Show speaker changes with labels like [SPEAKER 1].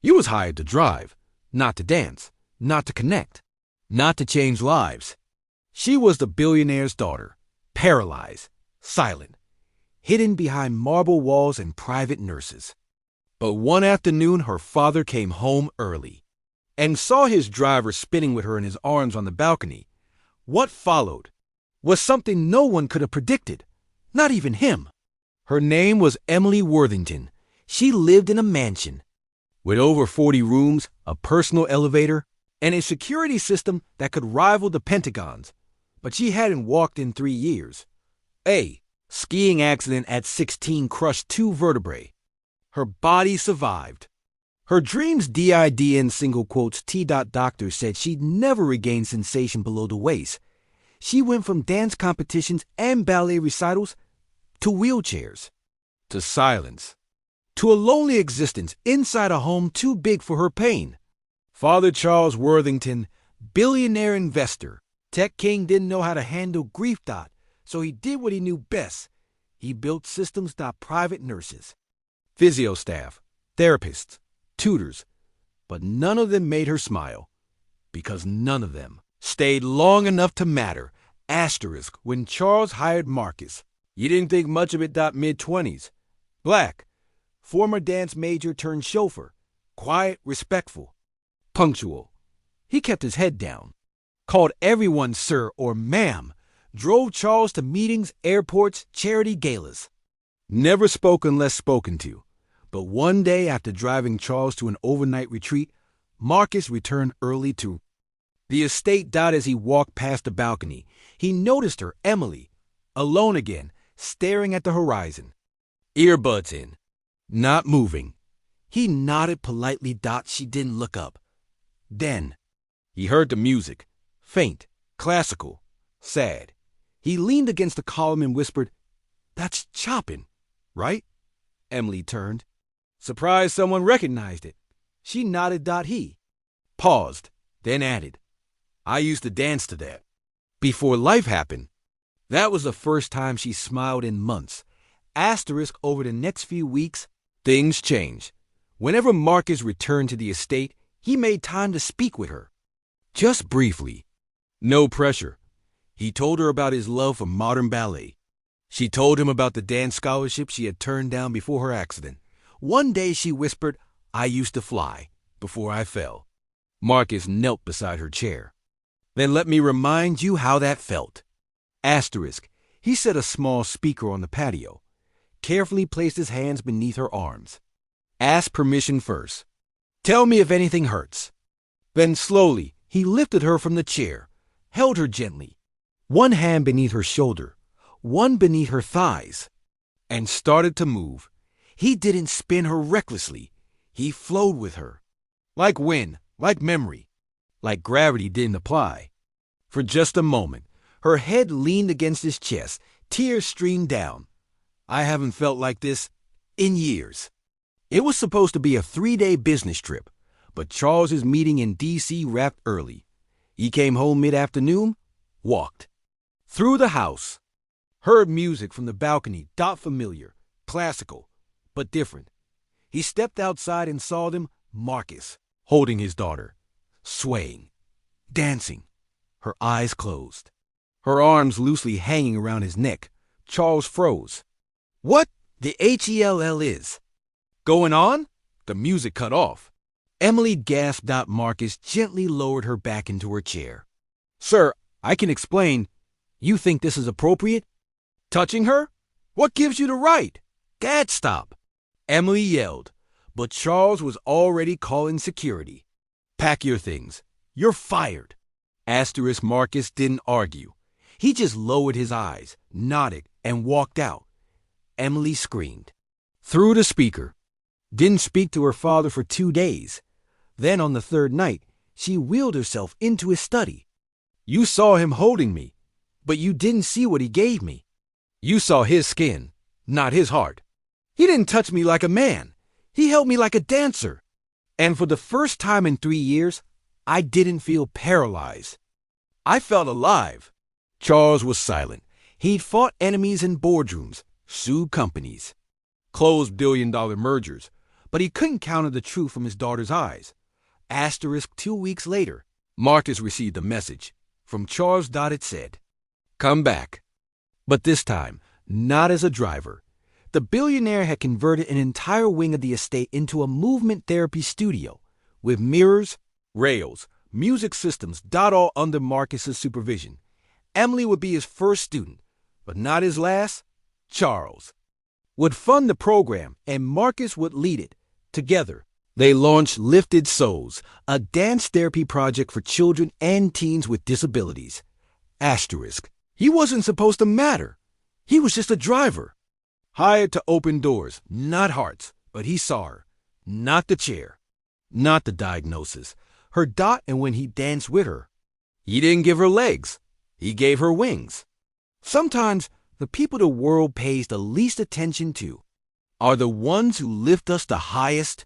[SPEAKER 1] You was hired to drive, not to dance, not to connect, not to change lives. She was the billionaire's daughter, paralyzed, silent, hidden behind marble walls and private nurses. But one afternoon, her father came home early and saw his driver spinning with her in his arms on the balcony. What followed was something no one could have predicted, not even him. Her name was Emily Worthington. She lived in a mansion with over 40 rooms, a personal elevator, and a security system that could rival the Pentagon's. But she hadn't walked in 3 years. A skiing accident at 16 crushed 2 vertebrae. Her body survived. Her dreams DIDN single quotes T. Doctor said she'd never regain sensation below the waist. She went from dance competitions and ballet recitals to wheelchairs, to silence, to a lonely existence inside a home too big for her pain. Father Charles Worthington, billionaire investor, tech king, didn't know how to handle grief. So he did what he knew best. He built systems. Private nurses, physio staff, therapists, tutors, but none of them made her smile, because none of them stayed long enough to matter. Asterisk, when Charles hired Marcus, you didn't think much of it. Mid-20s, black, former dance major turned chauffeur, quiet, respectful, punctual. He kept his head down, called everyone sir or ma'am, drove Charles to meetings, airports, charity galas. Never spoke unless spoken to. But one day, after driving Charles to an overnight retreat, Marcus returned early to the estate. As he walked past the balcony, he noticed her, Emily, alone again, staring at the horizon, earbuds in, not moving. He nodded politely. She didn't look up. Then he heard the music, faint, classical, sad. He leaned against the column and whispered, "That's Chopin, right?" Emily turned, surprised someone recognized it. She nodded. He paused, then added, "I used to dance to that before life happened." That was the first time she smiled in months. Asterisk, over the next few weeks, things changed. Whenever Marcus returned to the estate, he made time to speak with her. Just briefly. No pressure. He told her about his love for modern ballet. She told him about the dance scholarship she had turned down before her accident. One day she whispered, "I used to fly before I fell." Marcus knelt beside her chair. "Then let me remind you how that felt." Asterisk, he set a small speaker on the patio, carefully placed his hands beneath her arms. "Ask permission first. Tell me if anything hurts." Then slowly, he lifted her from the chair, held her gently, one hand beneath her shoulder, one beneath her thighs, and started to move. He didn't spin her recklessly. He flowed with her. Like wind, like memory, like gravity didn't apply. For just a moment, her head leaned against his chest, tears streamed down. "I haven't felt like this in years." It was supposed to be a 3-day business trip, but Charles's meeting in D.C. wrapped early. He came home mid-afternoon, walked through the house, heard music from the balcony. Familiar, classical, but different. He stepped outside and saw them, Marcus, holding his daughter, swaying, dancing, her eyes closed, her arms loosely hanging around his neck. Charles froze. What the hell is going on? The music cut off. Emily gasped. Marcus gently lowered her back into her chair. "Sir, I can explain. You think this is appropriate? Touching her? What gives you the right?" "Dad, stop!" Emily yelled, but Charles was already calling security. "Pack your things. You're fired." Asterisk, Marcus didn't argue. He just lowered his eyes, nodded, and walked out. Emily screamed through the speaker. Didn't speak to her father for 2 days. Then on the 3rd night, she wheeled herself into his study. "You saw him holding me, but you didn't see what he gave me. You saw his skin, not his heart. He didn't touch me like a man. He held me like a dancer. And for the first time in 3 years, I didn't feel paralyzed. I felt alive." Charles was silent. He'd fought enemies in boardrooms, sued companies, closed billion-dollar mergers, but he couldn't counter the truth from his daughter's eyes. Asterisk 2 weeks later, Marcus received a message. From Charles. It said, "Come back." But this time, not as a driver. The billionaire had converted an entire wing of the estate into a movement therapy studio, with mirrors, rails, music systems, all under Marcus's supervision. Emily would be his first student, but not his last. Charles would fund the program, and Marcus would lead it. Together, they launched Lifted Souls, a dance therapy project for children and teens with disabilities. Asterisk. He wasn't supposed to matter. He was just a driver, hired to open doors, not hearts, but he saw her. Not the chair, not the diagnosis. Her dot, and when he danced with her, he didn't give her legs. He gave her wings. Sometimes the people the world pays the least attention to are the ones who lift us the highest.